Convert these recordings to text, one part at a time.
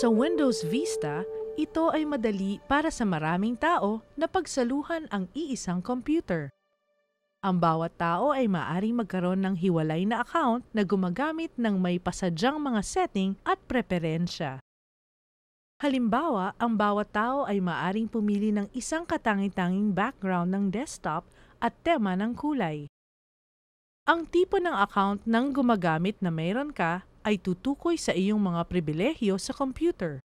Sa Windows Vista, ito ay madali para sa maraming tao na pagsaluhan ang iisang computer. Ang bawat tao ay maaaring magkaroon ng hiwalay na account na gumagamit ng may pasadyang mga setting at preferensya. Halimbawa, ang bawat tao ay maaaring pumili ng isang katangi-tanging background ng desktop at tema ng kulay. Ang tipo ng account ng gumagamit na mayroon ka ay tutukoy sa iyong mga pribilehyo sa computer.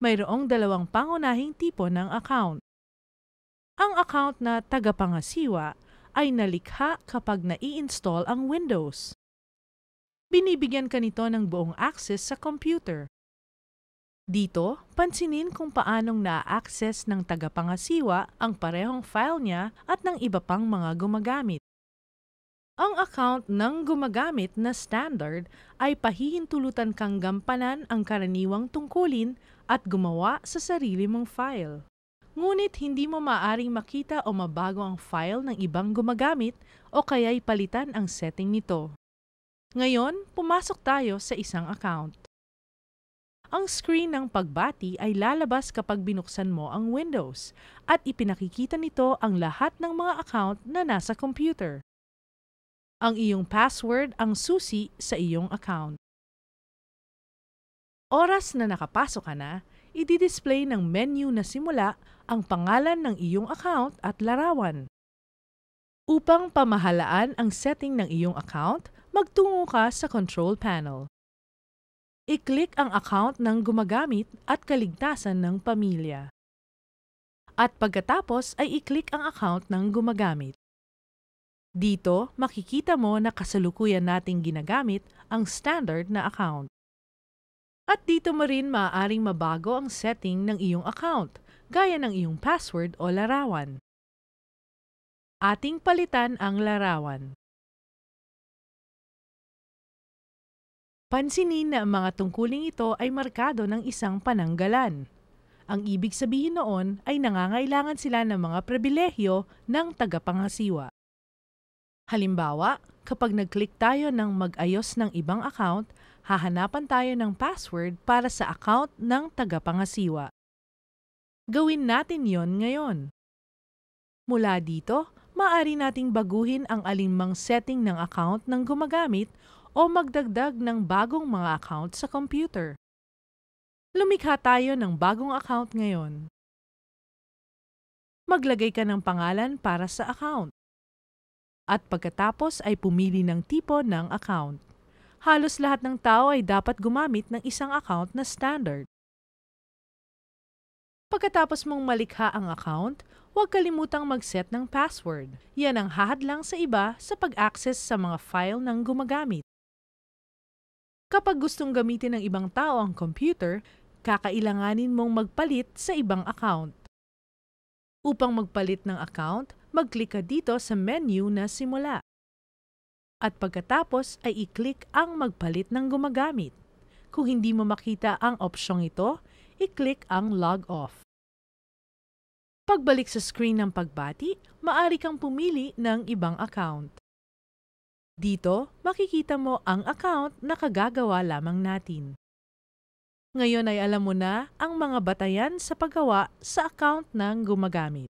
Mayroong dalawang pangunahing tipo ng account. Ang account na tagapangasiwa ay nalikha kapag nai-install ang Windows. Binibigyan ka nito ng buong access sa computer. Dito, pansinin kung paanong na-access ng tagapangasiwa ang parehong file niya at ng iba pang mga gumagamit. Ang account ng gumagamit na standard ay pahihintulutan kang gampanan ang karaniwang tungkulin at gumawa sa sarili mong file. Ngunit hindi mo maaaring makita o mabago ang file ng ibang gumagamit o kaya'y palitan ang setting nito. Ngayon, pumasok tayo sa isang account. Ang screen ng pagbati ay lalabas kapag binuksan mo ang Windows at ipinakikita nito ang lahat ng mga account na nasa computer. Ang iyong password ang susi sa iyong account. Oras na nakapasok ka na, i-display ng menu na simula ang pangalan ng iyong account at larawan. Upang pamahalaan ang setting ng iyong account, magtungo ka sa Control Panel. I-click ang account ng gumagamit at kaligtasan ng pamilya. At pagkatapos ay i-click ang account ng gumagamit. Dito, makikita mo na kasalukuyan nating ginagamit ang standard na account. At dito mo rin maaaring mabago ang setting ng iyong account, gaya ng iyong password o larawan. Ating palitan ang larawan. Pansinin na ang mga tungkuling ito ay markado ng isang pananggalan. Ang ibig sabihin noon ay nangangailangan sila ng mga pribilehyo ng tagapangasiwa. Halimbawa, kapag nag-click tayo ng mag-ayos ng ibang account, hahanapan tayo ng password para sa account ng tagapangasiwa. Gawin natin yon ngayon. Mula dito, maaari nating baguhin ang alinmang setting ng account ng gumagamit o magdagdag ng bagong mga account sa computer. Lumikha tayo ng bagong account ngayon. Maglagay ka ng pangalan para sa account. At pagkatapos ay pumili ng tipo ng account. Halos lahat ng tao ay dapat gumamit ng isang account na standard. Pagkatapos mong malikha ang account, huwag kalimutang mag-set ng password. Yan ang hahadlang sa iba sa pag-access sa mga file ng gumagamit. Kapag gustong gamitin ng ibang tao ang computer, kakailanganin mong magpalit sa ibang account. Upang magpalit ng account, mag-click ka dito sa menu na simula. At pagkatapos ay i-click ang magpalit ng gumagamit. Kung hindi mo makita ang opsyong ito, i-click ang log off. Pagbalik sa screen ng pagbati, maaari kang pumili ng ibang account. Dito, makikita mo ang account na kagagawa lamang natin. Ngayon ay alam mo na ang mga batayan sa paggawa sa account ng gumagamit.